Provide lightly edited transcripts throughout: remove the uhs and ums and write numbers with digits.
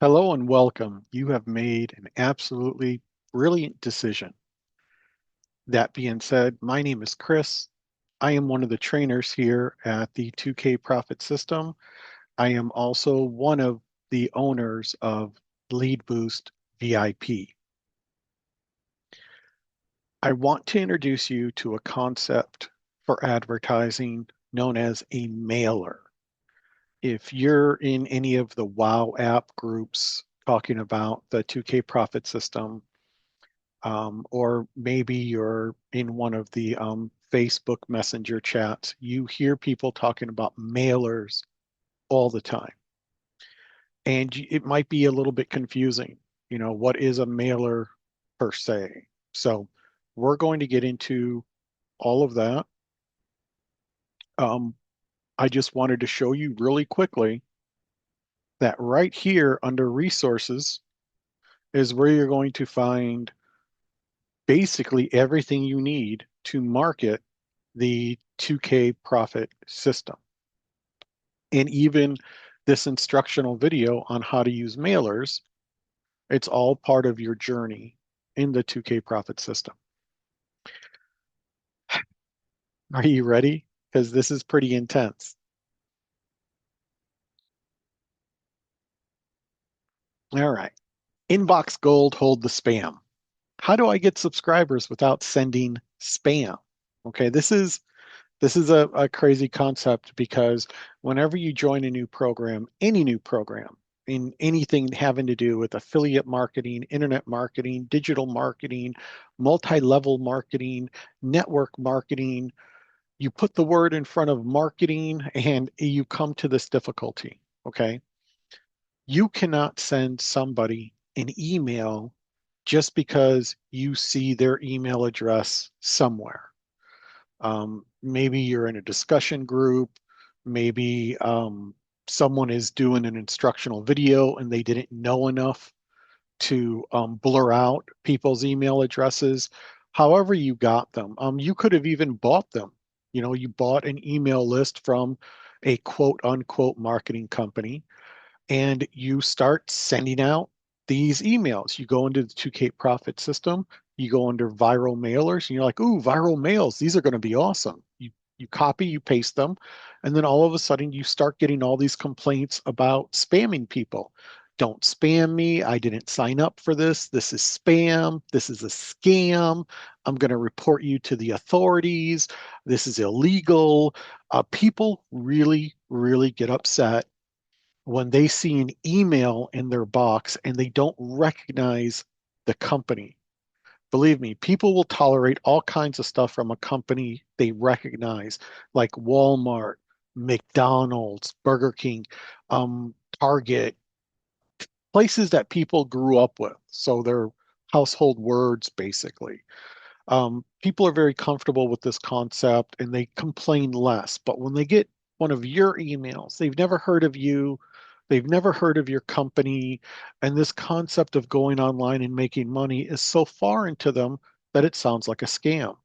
Hello and welcome. You have made an absolutely brilliant decision. That being said, my name is Chris. I am one of the trainers here at the 2K Profit System. I am also one of the owners of Lead Boost VIP. I want to introduce you to a concept for advertising known as a mailer. If you're in any of the WOW app groups talking about the 2K Profit System, or maybe you're in one of the Facebook Messenger chats, you hear people talking about mailers all the time. And it might be a little bit confusing. What is a mailer per se? So we're going to get into all of that. Um, I just wanted to show you really quickly that right here under resources is where you're going to find basically everything you need to market the 2K profit system. And even this instructional video on how to use mailers, it's all part of your journey in the 2K profit system. Are you ready? Because this is pretty intense. All right. Inbox gold, hold the spam. How do I get subscribers without sending spam? Okay, this is a crazy concept because whenever you join a new program, any new program, in anything having to do with affiliate marketing, internet marketing, digital marketing, multi-level marketing, network marketing, you put the word in front of marketing and you come to this difficulty, okay? You cannot send somebody an email just because you see their email address somewhere. Maybe you're in a discussion group. Maybe someone is doing an instructional video and they didn't know enough to blur out people's email addresses. However, you got them. You could have even bought them. You bought an email list from a quote unquote marketing company and you start sending out these emails. You go into the 2K profit system, you go under viral mailers, and you're like, ooh, viral mails, these are going to be awesome. You copy, you paste them, and then all of a sudden you start getting all these complaints about spamming people. Don't spam me. I didn't sign up for this. This is spam. This is a scam. I'm going to report you to the authorities. This is illegal. People really, really get upset when they see an email in their box and they don't recognize the company. Believe me, people will tolerate all kinds of stuff from a company they recognize, like Walmart, McDonald's, Burger King, Target, places that people grew up with. So they're household words, basically. People are very comfortable with this concept and they complain less. But when they get one of your emails, they've never heard of you, they've never heard of your company, and this concept of going online and making money is so foreign to them that it sounds like a scam.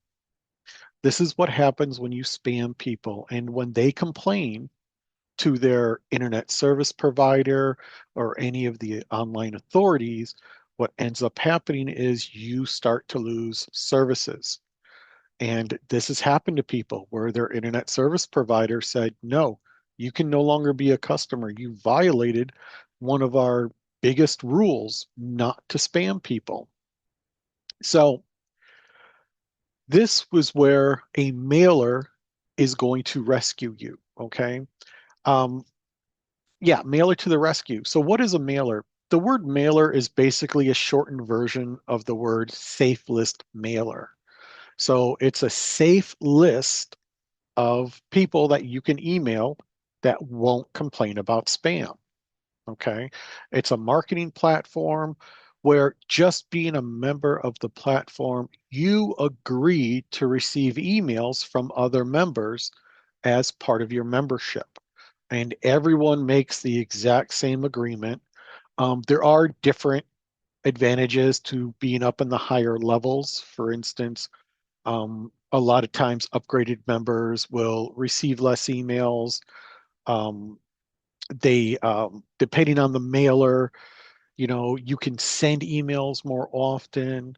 This is what happens when you spam people, and when they complain to their internet service provider or any of the online authorities, what ends up happening is you start to lose services. And this has happened to people where their internet service provider said, no, you can no longer be a customer. You violated one of our biggest rules not to spam people. So this was where a mailer is going to rescue you. Okay. Um, yeah, mailer to the rescue. So what is a mailer? The word mailer is basically a shortened version of the word safe list mailer. So it's a safe list of people that you can email that won't complain about spam. Okay. It's a marketing platform where just being a member of the platform, you agree to receive emails from other members as part of your membership. And everyone makes the exact same agreement. There are different advantages to being up in the higher levels. For instance, a lot of times upgraded members will receive less emails. They, depending on the mailer, You can send emails more often.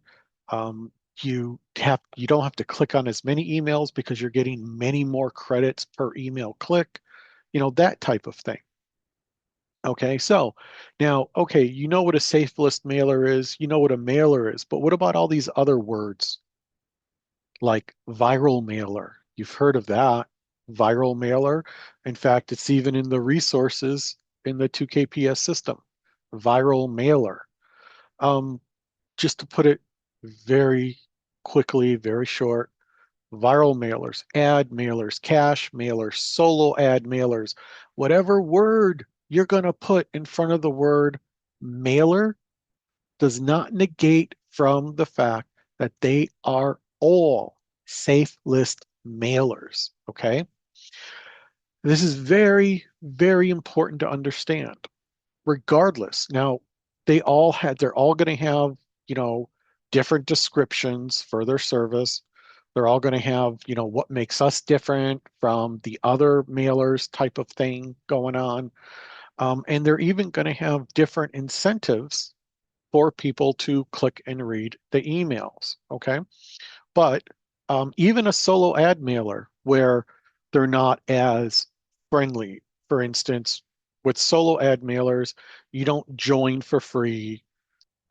You don't have to click on as many emails because you're getting many more credits per email click, that type of thing. Okay, so now, okay, you know what a safe list mailer is, you know what a mailer is, but what about all these other words like viral mailer? You've heard of that, viral mailer. In fact, it's even in the resources in the 2KPS system, viral mailer. Um, just to put it very quickly, very short, viral mailers, ad mailers, cash mailers, solo ad mailers, whatever word you're going to put in front of the word mailer does not negate from the fact that they are all safe list mailers. Okay. This is very, very important to understand regardless. Now, they're all going to have, you know, different descriptions for their service. They're all going to have, what makes us different from the other mailers type of thing going on. And they're even going to have different incentives for people to click and read the emails. Okay. But even a solo ad mailer where they're not as friendly, for instance, with solo ad mailers, you don't join for free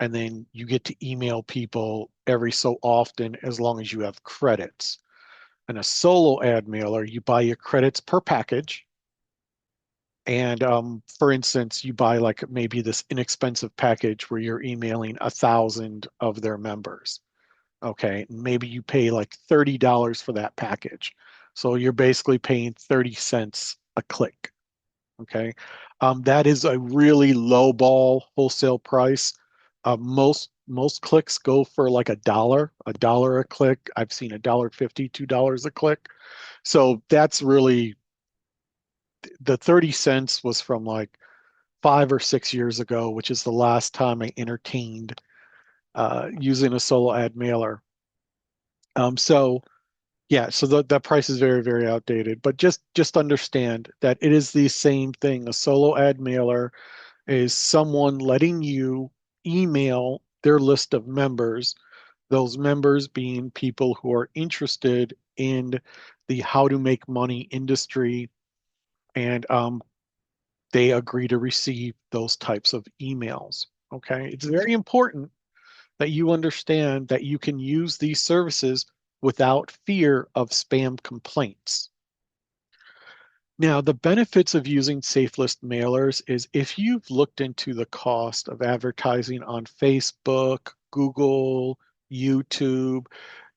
and then you get to email people every so often as long as you have credits. In a solo ad mailer, you buy your credits per package. And for instance, you buy like maybe this inexpensive package where you're emailing 1,000 of their members. Okay, maybe you pay like $30 for that package. So you're basically paying 30 cents a click. Okay, that is a really low ball wholesale price. Most clicks go for like a dollar a click. I've seen $1.50, $2 a click. So that's really the 30 cents was from like 5 or 6 years ago, which is the last time I entertained using a solo ad mailer. So yeah, so that price is very, very outdated. But just understand that it is the same thing. A solo ad mailer is someone letting you email their list of members, those members being people who are interested in the how to make money industry, and they agree to receive those types of emails. Okay, it's very important that you understand that you can use these services without fear of spam complaints. Now, the benefits of using SafeList mailers is if you've looked into the cost of advertising on Facebook, Google, YouTube,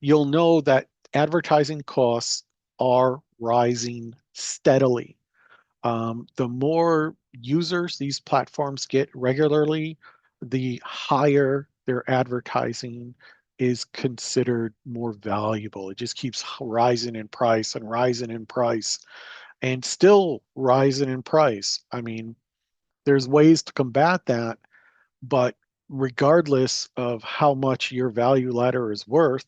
you'll know that advertising costs are rising steadily. The more users these platforms get regularly, the higher their advertising is considered more valuable. It just keeps rising in price and rising in price and still rising in price. I mean, there's ways to combat that, but regardless of how much your value ladder is worth,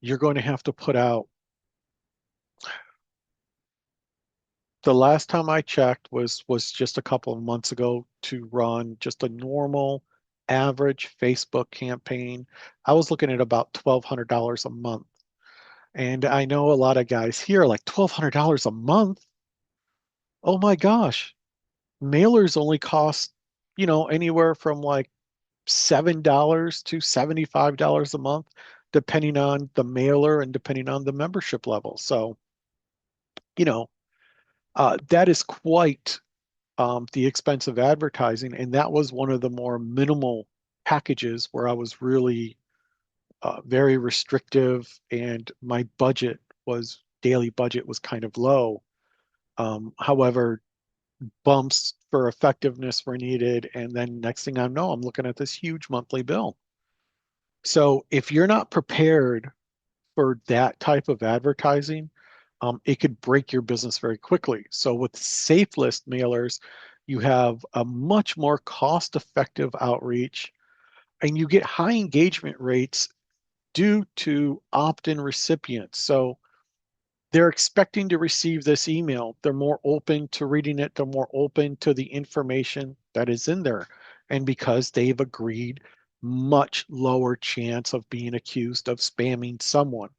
you're going to have to put out. The last time I checked was just a couple of months ago to run just a normal average Facebook campaign. I was looking at about $1,200 a month. And I know a lot of guys here are like $1,200 a month. Oh my gosh. Mailers only cost, anywhere from like $7 to $75 a month, depending on the mailer and depending on the membership level. So, you know, that is quite the expense of advertising. And that was one of the more minimal packages where I was really very restrictive and my daily budget was kind of low. However, bumps for effectiveness were needed. And then next thing I know, I'm looking at this huge monthly bill. So if you're not prepared for that type of advertising, it could break your business very quickly. So with safe list mailers, you have a much more cost-effective outreach and you get high engagement rates due to opt-in recipients. So they're expecting to receive this email. They're more open to reading it. They're more open to the information that is in there. And because they've agreed, much lower chance of being accused of spamming someone.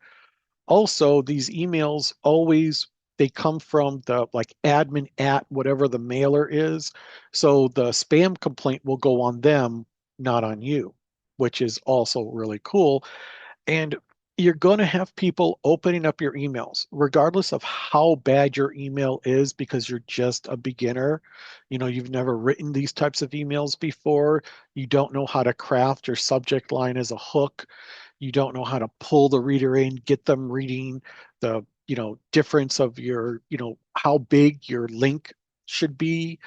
Also, these emails always they come from the like admin at whatever the mailer is. So the spam complaint will go on them, not on you, which is also really cool. And you're going to have people opening up your emails, regardless of how bad your email is, because you're just a beginner. You've never written these types of emails before. You don't know how to craft your subject line as a hook. You don't know how to pull the reader in, get them reading the, difference of your, how big your link should be.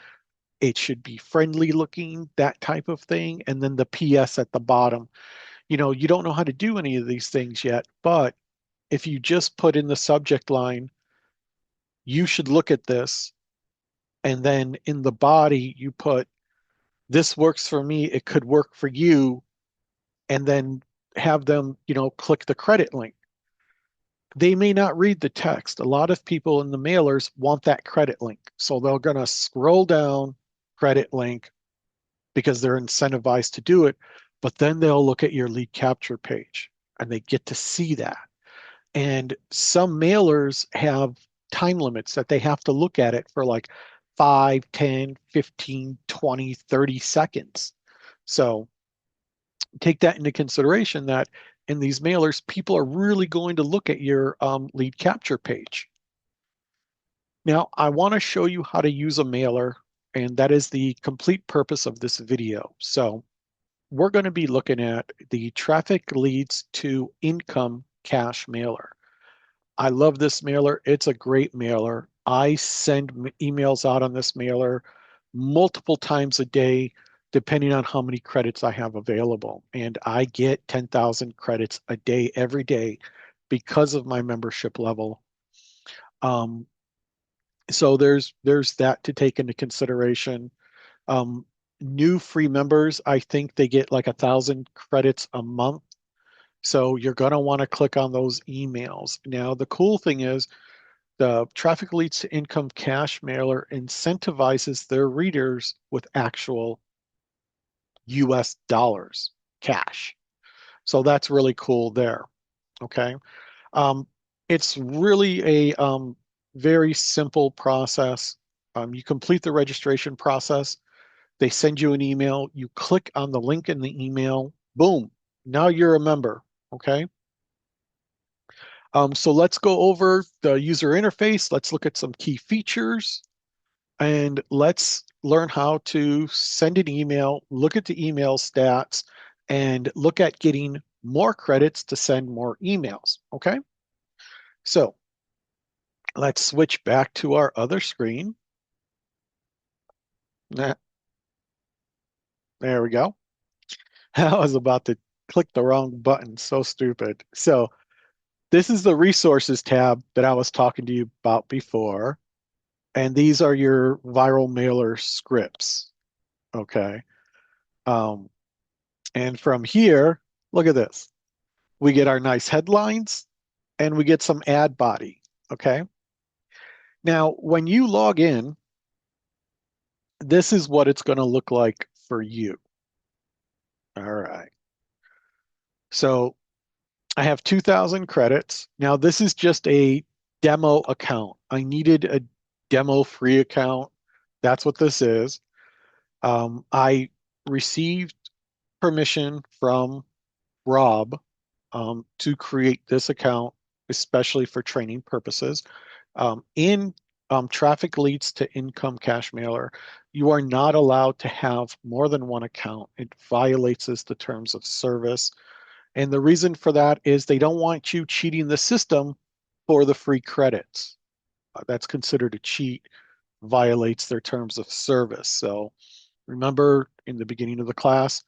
It should be friendly looking, that type of thing. And then the PS at the bottom. You don't know how to do any of these things yet, but if you just put in the subject line, you should look at this. And then in the body, you put, this works for me, it could work for you. And then have them, click the credit link. They may not read the text. A lot of people in the mailers want that credit link. So they're going to scroll down, credit link, because they're incentivized to do it. But then they'll look at your lead capture page and they get to see that. And some mailers have time limits that they have to look at it for like 5, 10, 15, 20, 30 seconds. So take that into consideration that in these mailers, people are really going to look at your lead capture page. Now, I want to show you how to use a mailer, and that is the complete purpose of this video. So we're going to be looking at the traffic leads to income cash mailer. I love this mailer. It's a great mailer. I send emails out on this mailer multiple times a day, depending on how many credits I have available. And I get 10,000 credits a day, every day, because of my membership level. Um, so there's that to take into consideration. Um, New free members, I think they get like 1,000 credits a month. So you're going to want to click on those emails. Now, the cool thing is the traffic leads to income cash mailer incentivizes their readers with actual US dollars cash. So that's really cool there. Okay. Um, it's really a very simple process. You complete the registration process. They send you an email. You click on the link in the email. Boom. Now you're a member. Okay. So let's go over the user interface. Let's look at some key features and let's learn how to send an email, look at the email stats, and look at getting more credits to send more emails. Okay. So let's switch back to our other screen. There we go. I was about to click the wrong button. So stupid. So this is the resources tab that I was talking to you about before. And these are your viral mailer scripts. Okay. Um, and from here, look at this. We get our nice headlines and we get some ad body. Okay. Now, when you log in, this is what it's going to look like for you. All right. So I have 2,000 credits. Now, this is just a demo account. I needed a demo free account. That's what this is. I received permission from Rob to create this account, especially for training purposes. In traffic leads to income cash mailer, you are not allowed to have more than one account. It violates the terms of service. And the reason for that is they don't want you cheating the system for the free credits. That's considered a cheat, violates their terms of service. So remember in the beginning of the class,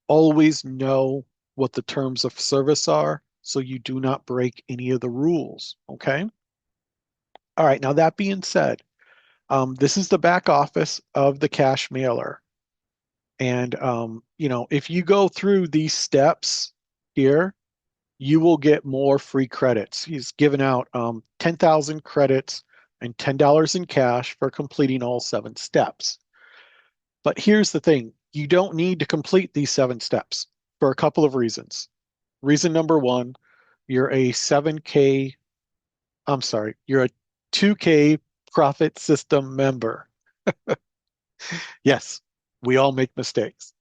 always know what the terms of service are so you do not break any of the rules. Okay. All right. Now, that being said, this is the back office of the cash mailer. And, if you go through these steps here, you will get more free credits. He's given out 10,000 credits and $10 in cash for completing all 7 steps. But here's the thing. You don't need to complete these 7 steps for a couple of reasons. Reason number one, you're a 7K, I'm sorry, you're a 2K profit system member. Yes, we all make mistakes.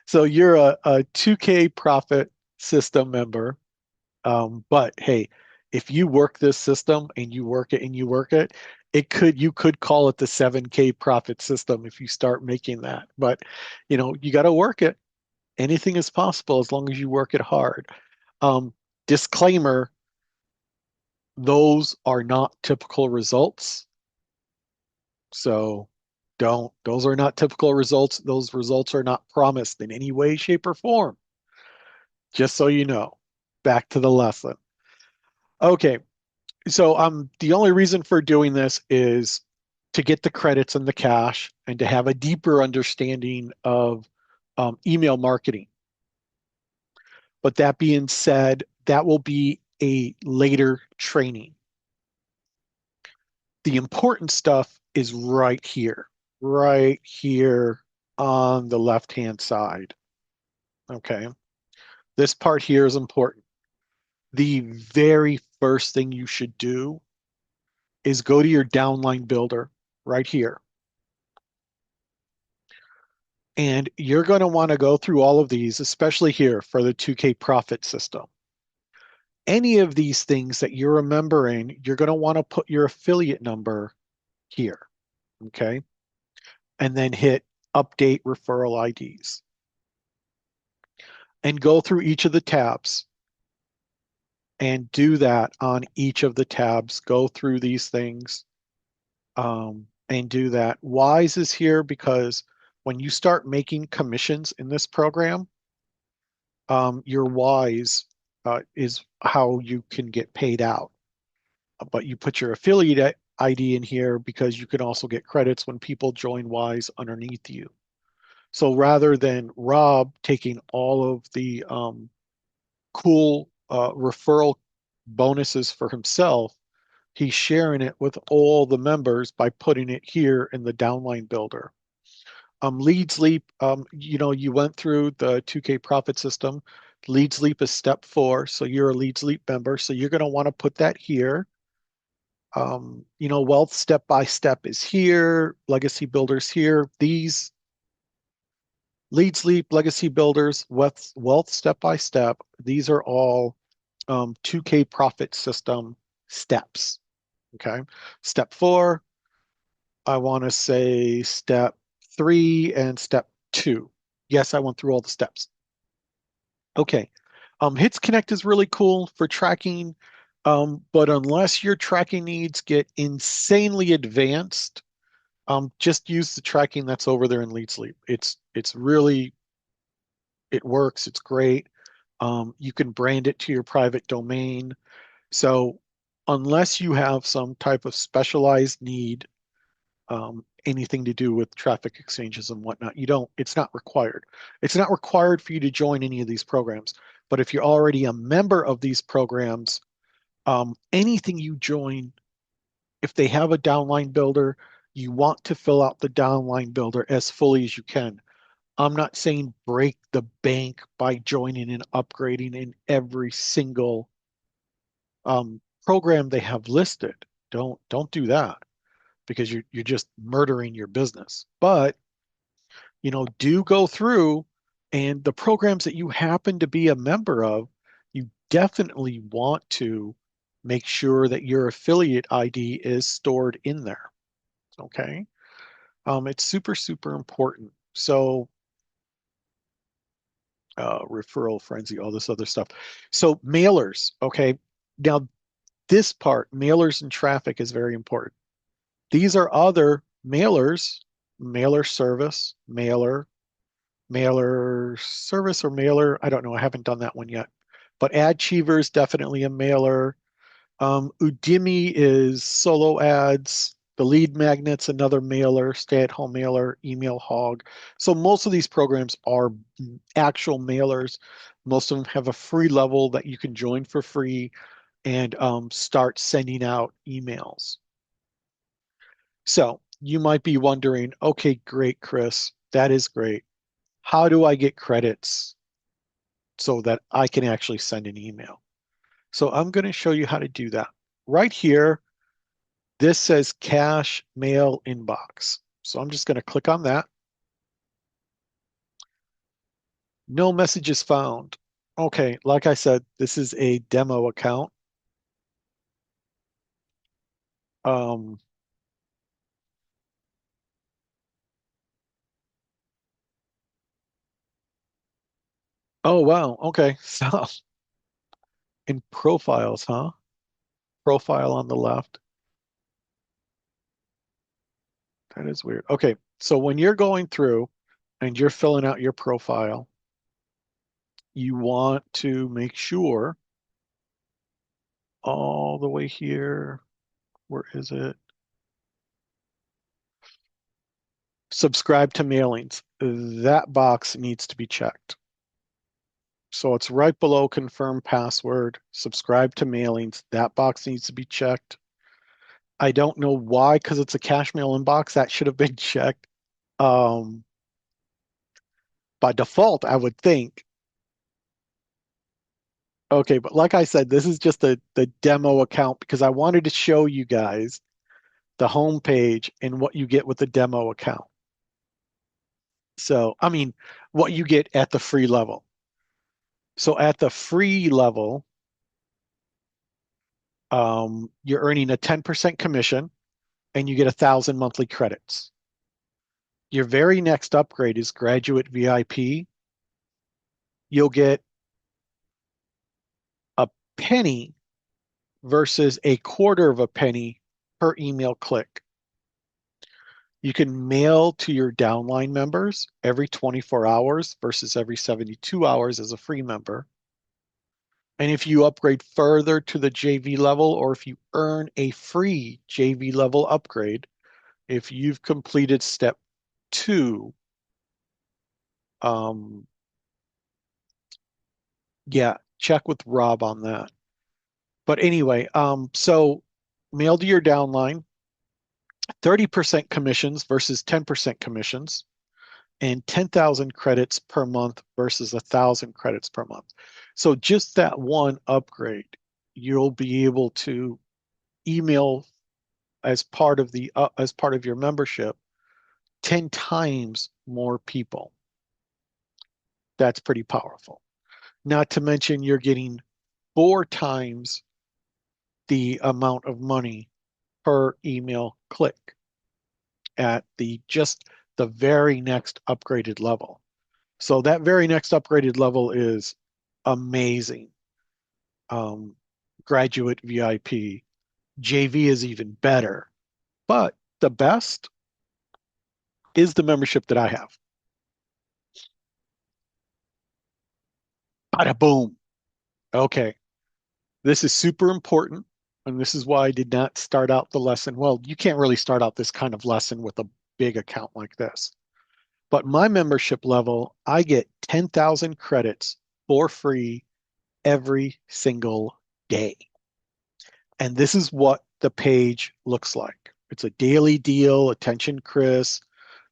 So you're a 2K profit system member. But hey, if you work this system and you work it and you work it, you could call it the 7K profit system if you start making that. But you got to work it. Anything is possible as long as you work it hard. Um, Disclaimer, those are not typical results. So those are not typical results. Those results are not promised in any way, shape, or form. Just so you know. Back to the lesson. Okay, so the only reason for doing this is to get the credits and the cash and to have a deeper understanding of email marketing. But that being said, that will be a later training. The important stuff is right here on the left-hand side. Okay. This part here is important. The very first thing you should do is go to your downline builder right here. And you're going to want to go through all of these, especially here for the 2K profit system. Any of these things that you're remembering, you're going to want to put your affiliate number here. Okay. And then hit update referral IDs and go through each of the tabs and do that on each of the tabs. Go through these things and do that. Wise is here because when you start making commissions in this program, your Wise is how you can get paid out. But you put your affiliate ID in here because you can also get credits when people join Wise underneath you. So rather than Rob taking all of the cool referral bonuses for himself, he's sharing it with all the members by putting it here in the downline builder. Leads Leap, you went through the 2K profit system. Leads Leap is step 4, so you're a Leads Leap member. So you're going to want to put that here. Wealth step by step is here. Legacy builders here. These Leads Leap, Legacy builders, wealth step by step. These are all 2K profit system steps. Okay. Step 4, I want to say step 3 and step 2. Yes, I went through all the steps. Okay. Hits Connect is really cool for tracking, but unless your tracking needs get insanely advanced, just use the tracking that's over there in Lead Sleep. It's really it works. It's great. You can brand it to your private domain. So unless you have some type of specialized need, anything to do with traffic exchanges and whatnot. It's not required. It's not required for you to join any of these programs. But if you're already a member of these programs, anything you join, if they have a downline builder, you want to fill out the downline builder as fully as you can. I'm not saying break the bank by joining and upgrading in every single program they have listed. Don't do that because you're just murdering your business. But do go through and the programs that you happen to be a member of, you definitely want to make sure that your affiliate ID is stored in there. Okay. It's super, super important. So referral frenzy, all this other stuff. So mailers, okay. Now this part, mailers and traffic is very important. These are other mailers, mailer service, mailer service or mailer. I don't know. I haven't done that one yet. But AdCheaver is definitely a mailer. Udemy is solo ads. The Lead Magnet's another mailer, stay-at-home mailer, Email Hog. So most of these programs are actual mailers. Most of them have a free level that you can join for free and start sending out emails. So you might be wondering, okay, great, Chris, that is great. how do I get credits so that I can actually send an email? So I'm going to show you how to do that. Right here, this says cache mail inbox. So I'm just going to click on that. No messages found. Okay, like I said, this is a demo account. Um, oh wow, okay. So in profiles, huh? Profile on the left. That is weird. Okay, so when you're going through and you're filling out your profile, you want to make sure all the way here, where is it? Subscribe to mailings. That box needs to be checked. So it's right below confirm password, subscribe to mailings. That box needs to be checked. I don't know why, because it's a cash mail inbox, that should have been checked. Um, by default, I would think. Okay, but like I said, this is just the demo account because I wanted to show you guys the home page and what you get with the demo account. So, I mean, what you get at the free level. So at the free level, you're earning a 10% commission and you get 1,000 monthly credits. Your very next upgrade is graduate VIP. You'll get a penny versus a quarter of a penny per email click. You can mail to your downline members every 24 hours versus every 72 hours as a free member. And if you upgrade further to the JV level, or if you earn a free JV level upgrade, if you've completed step 2, um, yeah, check with Rob on that. But anyway, so mail to your downline, 30% commissions versus 10% commissions, and 10,000 credits per month versus 1,000 credits per month. So just that one upgrade, you'll be able to email as part of your membership 10 times more people. That's pretty powerful. Not to mention you're getting 4 times the amount of money per email click at the very next upgraded level. So that very next upgraded level is amazing. Um, Graduate VIP. JV is even better. But the best is the membership that I have. Bada boom. Okay. This is super important. And this is why I did not start out the lesson. Well, you can't really start out this kind of lesson with a big account like this. But my membership level, I get 10,000 credits for free every single day. And this is what the page looks like. It's a daily deal. Attention, Chris.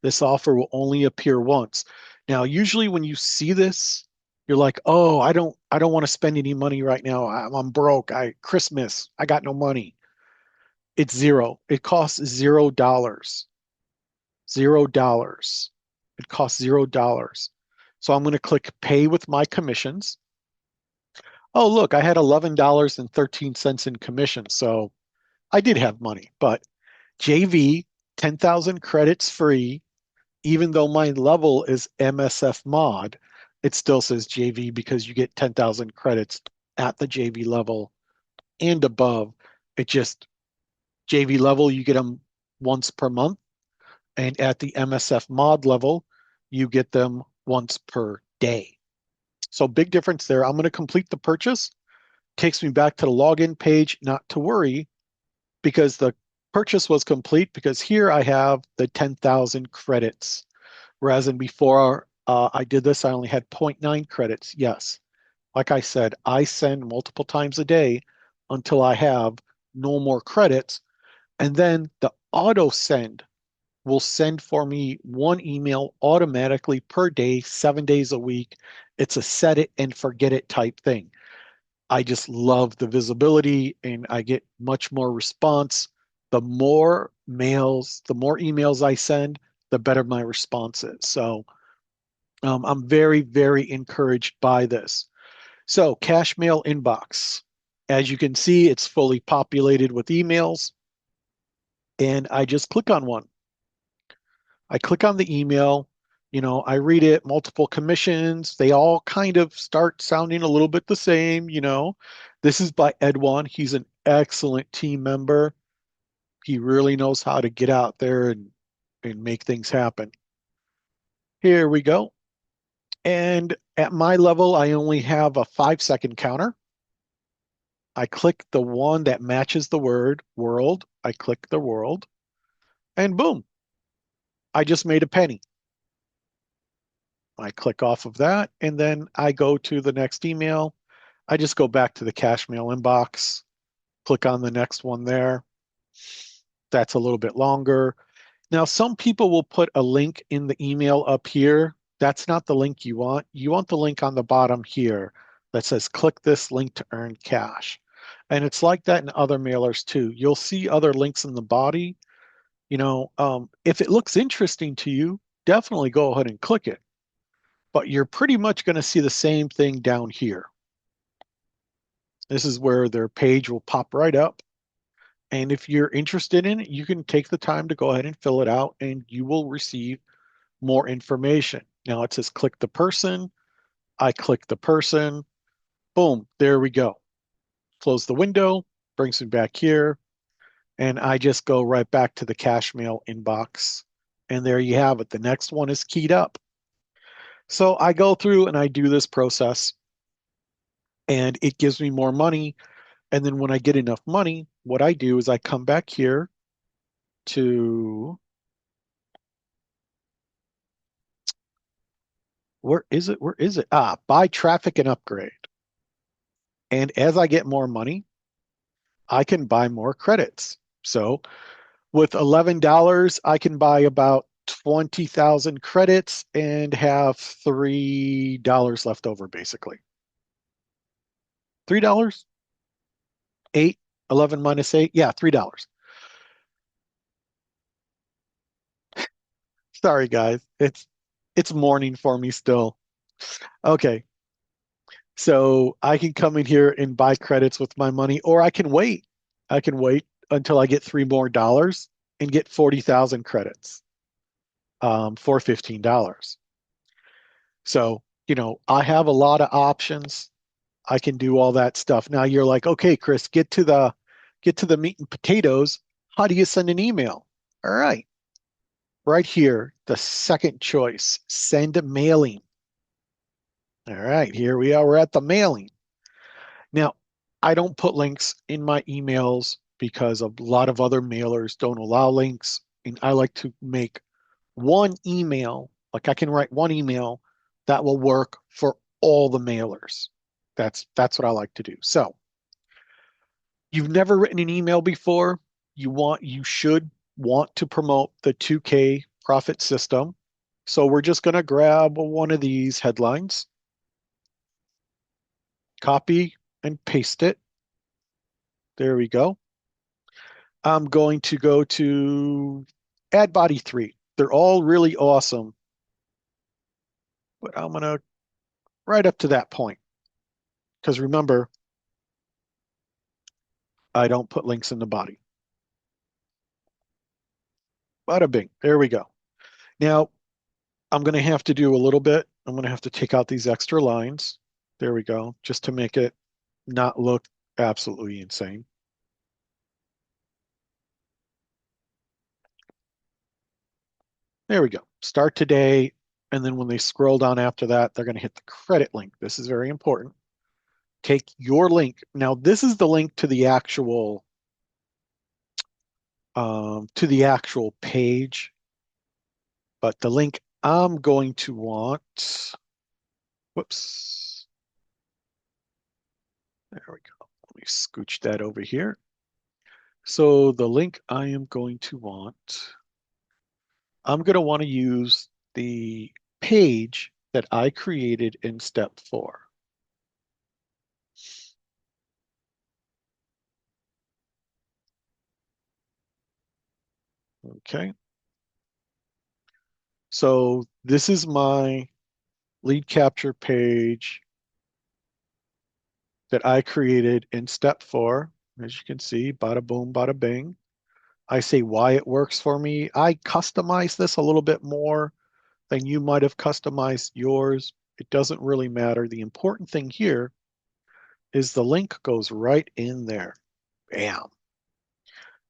This offer will only appear once. Now, usually when you see this, you're like, "Oh, I don't want to spend any money right now. I'm broke. Christmas, I got no money." It's zero. It costs $0. $0. It costs $0. So I'm going to click pay with my commissions. Oh, look, I had $11.13 in commission. So I did have money, but JV, 10,000 credits free, even though my level is MSF mod, it still says JV because you get 10,000 credits at the JV level and above. It just JV level, you get them once per month. And at the MSF mod level, you get them once per day. So big difference there. I'm going to complete the purchase. Takes me back to the login page, not to worry, because the purchase was complete because here I have the 10,000 credits. Whereas in before I did this, I only had zero point 0.9 credits. Yes, like I said, I send multiple times a day until I have no more credits. And then the auto send will send for me one email automatically per day, 7 days a week. It's a set it and forget it type thing. I just love the visibility and I get much more response. The more mails, the more emails I send, the better my response is. So I'm very, very encouraged by this. So cash mail inbox. As you can see, it's fully populated with emails. And I just click on one. I click on the email, I read it, multiple commissions. They all kind of start sounding a little bit the same. This is by Edwan. He's an excellent team member. He really knows how to get out there and make things happen. Here we go. And at my level, I only have a 5-second counter. I click the one that matches the word world. I click the world and boom, I just made a penny. I click off of that and then I go to the next email. I just go back to the cash mail inbox, click on the next one there. That's a little bit longer. Now, some people will put a link in the email up here. That's not the link you want. You want the link on the bottom here that says click this link to earn cash. And it's like that in other mailers too. You'll see other links in the body. If it looks interesting to you, definitely go ahead and click it. But you're pretty much going to see the same thing down here. This is where their page will pop right up. And if you're interested in it, you can take the time to go ahead and fill it out and you will receive more information. Now it says click the person. I click the person. Boom, there we go. Close the window, brings me back here. And I just go right back to the cash mail inbox. And there you have it. The next one is keyed up. So I go through and I do this process and it gives me more money. And then when I get enough money, what I do is I come back here to, where is it? Where is it? Buy traffic and upgrade. And as I get more money, I can buy more credits. So with $11, I can buy about 20,000 credits and have $3 left over, basically. $3? 8, 11 minus 8? Yeah, $3. Sorry, guys. It's morning for me still. Okay. So I can come in here and buy credits with my money, or I can wait. I can wait until I get $3 more and get 40,000 credits for $15. So, I have a lot of options. I can do all that stuff. Now you're like, okay, Chris, get to the meat and potatoes. How do you send an email? All right. Right here, the second choice, send a mailing. All right, here we are. We're at the mailing. Now, I don't put links in my emails because a lot of other mailers don't allow links. And I like to make one email, like I can write one email that will work for all the mailers. That's what I like to do. So you've never written an email before. You should want to promote the 2K profit system. So we're just going to grab one of these headlines, copy and paste it. There we go. I'm going to go to add body 3. They're all really awesome, but I'm going to right up to that point. Because remember, I don't put links in the body. Bada bing. There we go. Now, I'm going to have to do a little bit. I'm going to have to take out these extra lines. There we go. Just to make it not look absolutely insane. There we go. Start today. And then when they scroll down after that, they're going to hit the credit link. This is very important. Take your link. Now, this is the link to the actual page, but the link I'm going to want, whoops, there we go. Let me scooch that over here. So the link I am going to want I'm going to want to use the page that I created in step 4. Okay. So this is my lead capture page that I created in step 4. As you can see, bada boom, bada bing. I say why it works for me. I customize this a little bit more than you might have customized yours. It doesn't really matter. The important thing here is the link goes right in there. Bam.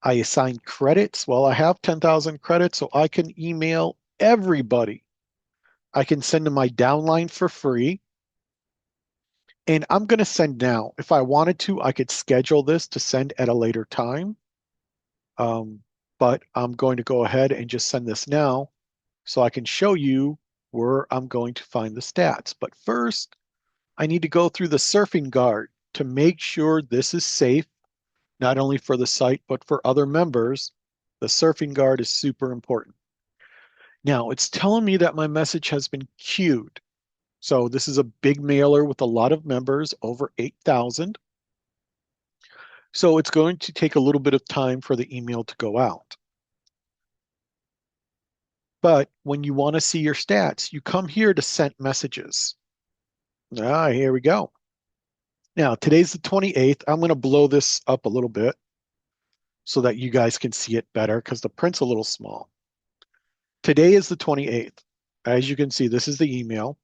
I assign credits. Well, I have 10,000 credits, so I can email everybody. I can send them my downline for free. And I'm going to send now. If I wanted to, I could schedule this to send at a later time. Um, but I'm going to go ahead and just send this now so I can show you where I'm going to find the stats. But first, I need to go through the surfing guard to make sure this is safe, not only for the site, but for other members. The surfing guard is super important. Now, it's telling me that my message has been queued. So this is a big mailer with a lot of members, over 8,000. So it's going to take a little bit of time for the email to go out. But when you want to see your stats, you come here to sent messages. Ah, here we go. Now, today's the 28th. I'm going to blow this up a little bit so that you guys can see it better because the print's a little small. Today is the 28th. As you can see, this is the email.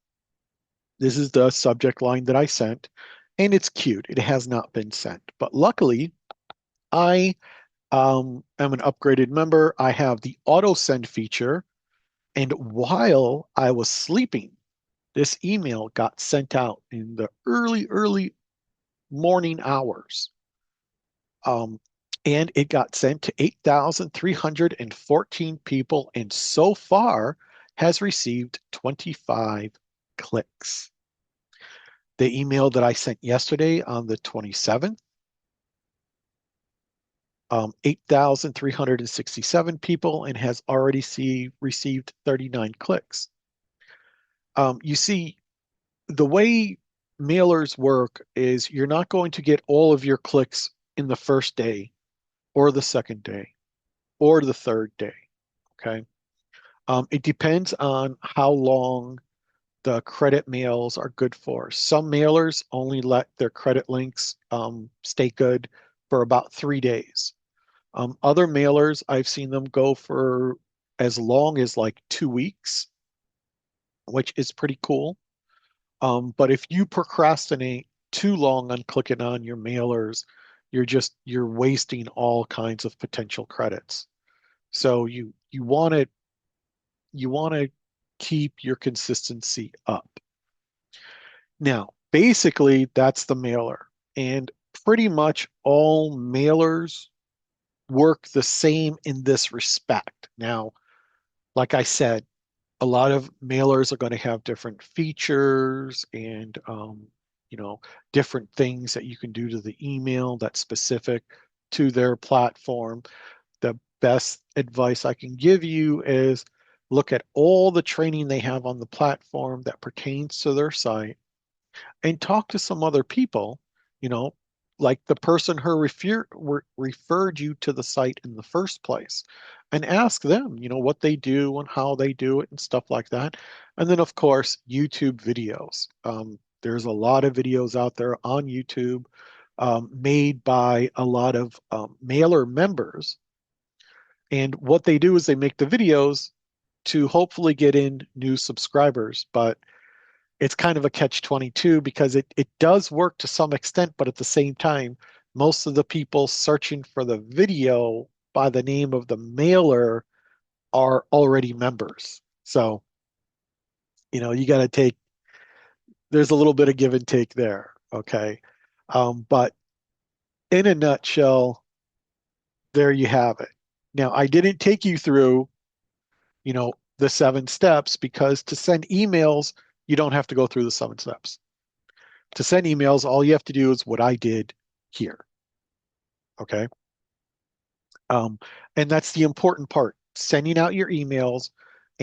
This is the subject line that I sent, and it's cute. It has not been sent. But luckily, I am an upgraded member. I have the auto send feature. And while I was sleeping, this email got sent out in the early morning hours. Um, and it got sent to 8,314 people, and so far has received 25 clicks. The email that I sent yesterday on the 27th, 8,367 people, and has already received 39 clicks. You see, the way mailers work is you're not going to get all of your clicks in the first day or the second day or the third day. Okay. It depends on how long the credit mails are good for. Some mailers only let their credit links stay good for about 3 days. Other mailers, I've seen them go for as long as like 2 weeks, which is pretty cool. But if you procrastinate too long on clicking on your mailers, you're wasting all kinds of potential credits. So you want to keep your consistency up. Now, basically, that's the mailer. And pretty much all mailers work the same in this respect. Now, like I said, a lot of mailers are going to have different features and you know, different things that you can do to the email that's specific to their platform. The best advice I can give you is look at all the training they have on the platform that pertains to their site and talk to some other people, you know, like the person who referred you to the site in the first place, and ask them, what they do and how they do it and stuff like that. And then, of course, YouTube videos. There's a lot of videos out there on YouTube made by a lot of mailer members. And what they do is they make the videos to hopefully get in new subscribers. But it's kind of a catch-22 because it does work to some extent, but at the same time, most of the people searching for the video by the name of the mailer are already members. So, you got to there's a little bit of give and take there. Okay. But in a nutshell, there you have it. Now, I didn't take you through, the 7 steps because to send emails, you don't have to go through the 7 steps. To send emails, all you have to do is what I did here. Okay. Um, and that's the important part. Sending out your emails.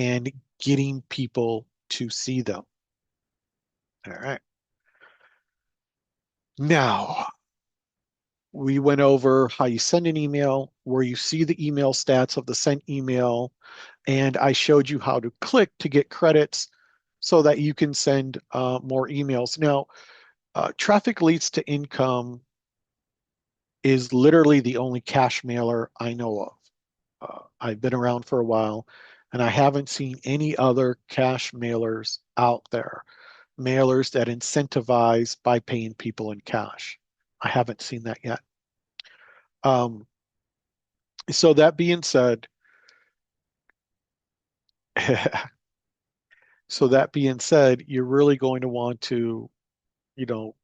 and getting people to see them. All right. Now, we went over how you send an email, where you see the email stats of the sent email, and I showed you how to click to get credits so that you can send more emails. Now, traffic leads to income is literally the only cash mailer I know of. I've been around for a while, and I haven't seen any other cash mailers out there, mailers that incentivize by paying people in cash. I haven't seen that yet. Um, so that being said, you're really going to want to,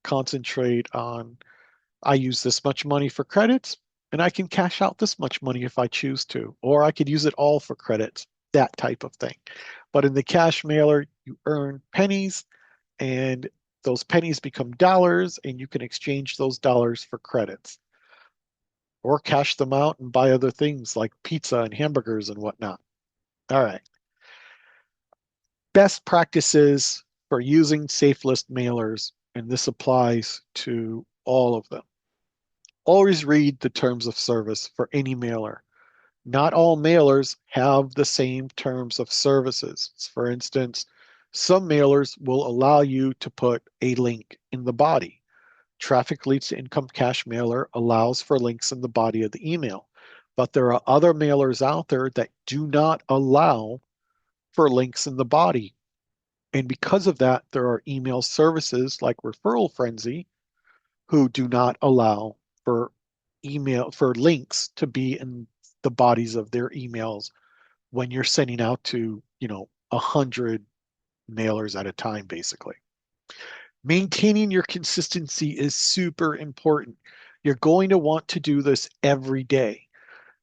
concentrate on, I use this much money for credits, and I can cash out this much money if I choose to, or I could use it all for credits, that type of thing. But in the cash mailer, you earn pennies, and those pennies become dollars, and you can exchange those dollars for credits or cash them out and buy other things like pizza and hamburgers and whatnot. All right. Best practices for using Safelist mailers, and this applies to all of them. Always read the terms of service for any mailer. Not all mailers have the same terms of services. For instance, some mailers will allow you to put a link in the body. Traffic Leads to Income Cash Mailer allows for links in the body of the email, but there are other mailers out there that do not allow for links in the body. And because of that, there are email services like Referral Frenzy who do not allow for links to be in the bodies of their emails when you're sending out to, 100 mailers at a time, basically. Maintaining your consistency is super important. You're going to want to do this every day.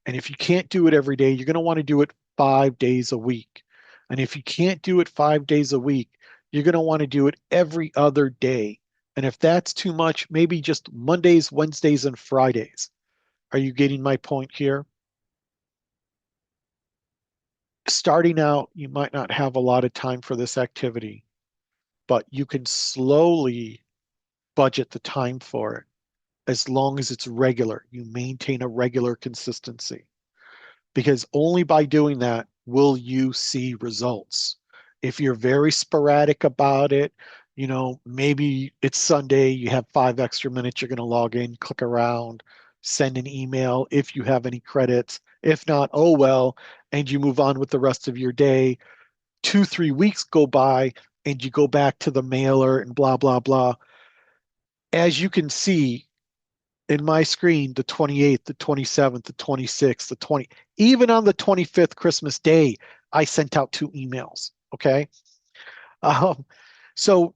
And if you can't do it every day, you're going to want to do it 5 days a week. And if you can't do it 5 days a week, you're going to want to do it every other day. And if that's too much, maybe just Mondays, Wednesdays, and Fridays. Are you getting my point here? Starting out, you might not have a lot of time for this activity, but you can slowly budget the time for it as long as it's regular. You maintain a regular consistency, because only by doing that will you see results. If you're very sporadic about it, maybe it's Sunday, you have 5 extra minutes, you're going to log in, click around, send an email if you have any credits. If not, oh well, and you move on with the rest of your day. 2, 3 weeks go by, and you go back to the mailer and blah, blah, blah. As you can see, in my screen, the 28th, the 27th, the 26th, the 20, even on the 25th, Christmas Day, I sent out 2 emails. Okay. Um, so,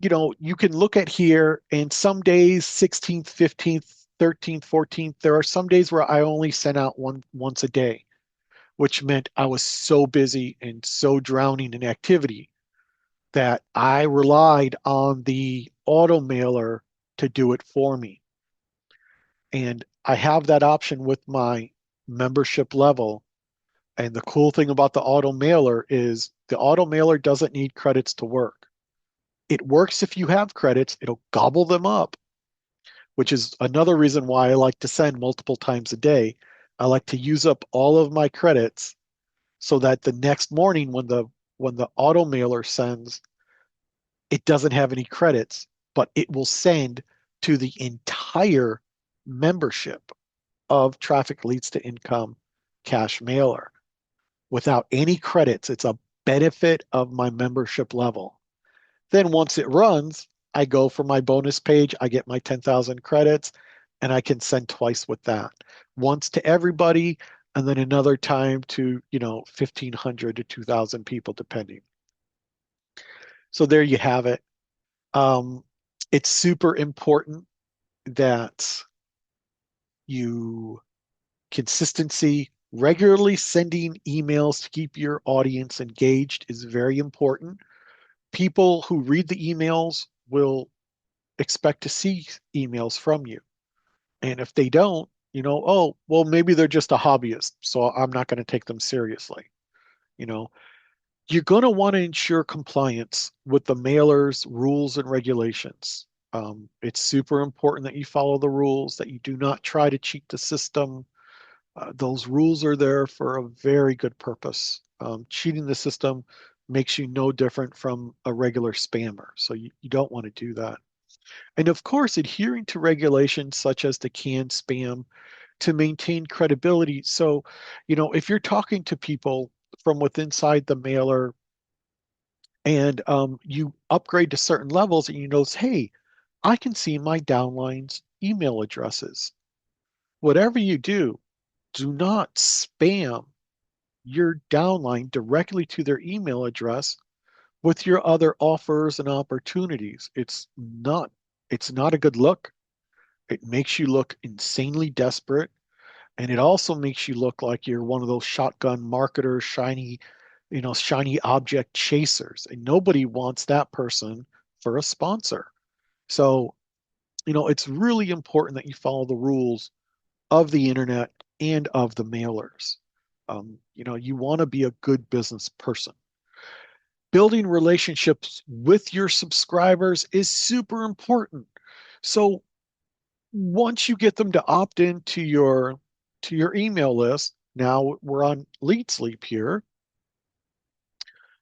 you can look at here, and some days, 16th, 15th, 13th, 14th, there are some days where I only sent out once a day, which meant I was so busy and so drowning in activity that I relied on the auto mailer to do it for me. And I have that option with my membership level. And the cool thing about the auto mailer is the auto mailer doesn't need credits to work. It works if you have credits, it'll gobble them up, which is another reason why I like to send multiple times a day. I like to use up all of my credits so that the next morning when the auto mailer sends, it doesn't have any credits, but it will send to the entire membership of Traffic Leads to Income cash mailer without any credits. It's a benefit of my membership level. Then once it runs, I go for my bonus page, I get my 10,000 credits, and I can send twice with that. Once to everybody, and then another time to, 1,500 to 2,000 people, depending. So there you have it. Um, it's super important that you consistency, regularly sending emails to keep your audience engaged is very important. People who read the emails will expect to see emails from you. And if they don't, oh, well, maybe they're just a hobbyist, so I'm not going to take them seriously. You know, You're going to want to ensure compliance with the mailer's rules and regulations. It's super important that you follow the rules, that you do not try to cheat the system. Those rules are there for a very good purpose. Cheating the system makes you no different from a regular spammer. So you don't want to do that. And of course, adhering to regulations such as the can spam to maintain credibility. So, if you're talking to people from within inside the mailer and you upgrade to certain levels and you notice, hey, I can see my downline's email addresses. Whatever you do not spam your downline directly to their email address with your other offers and opportunities. It's not a good look. It makes you look insanely desperate. And it also makes you look like you're one of those shotgun marketers, shiny object chasers. And nobody wants that person for a sponsor. So, it's really important that you follow the rules of the internet and of the mailers. You want to be a good business person. Building relationships with your subscribers is super important. So once you get them to opt in to your email list, now we're on Lead Sleep here,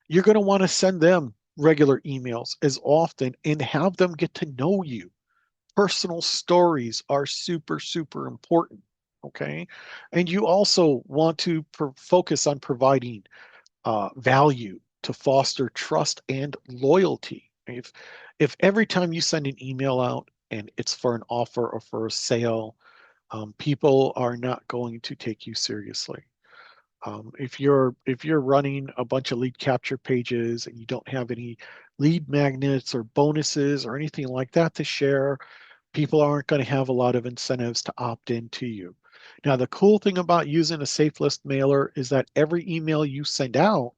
you're going to want to send them regular emails as often and have them get to know you. Personal stories are super, super important. Okay. And you also want to focus on providing value to foster trust and loyalty. If every time you send an email out and it's for an offer or for a sale, people are not going to take you seriously. If you're running a bunch of lead capture pages and you don't have any lead magnets or bonuses or anything like that to share, people aren't going to have a lot of incentives to opt in to you. Now, the cool thing about using a Safelist mailer is that every email you send out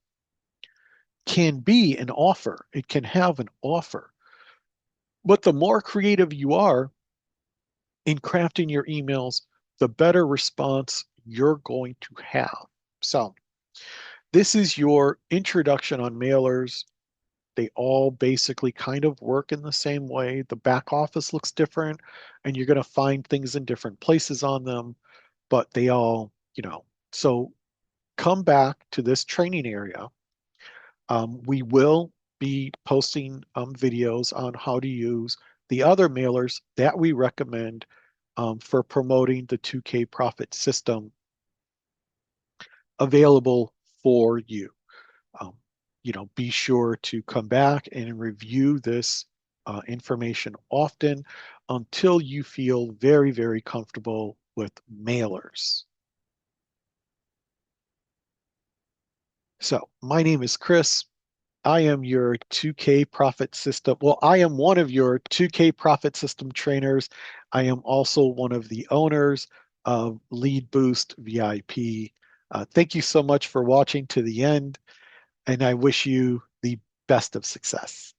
can be an offer. It can have an offer. But the more creative you are in crafting your emails, the better response you're going to have. So, this is your introduction on mailers. They all basically kind of work in the same way. The back office looks different, and you're going to find things in different places on them, but they all, so come back to this training area. We will be posting videos on how to use the other mailers that we recommend for promoting the 2K profit system available for you. Um, be sure to come back and review this information often until you feel very, very comfortable with mailers. So, my name is Chris. I am your 2K profit system. Well, I am one of your 2K profit system trainers. I am also one of the owners of Lead Boost VIP. Thank you so much for watching to the end, and I wish you the best of success.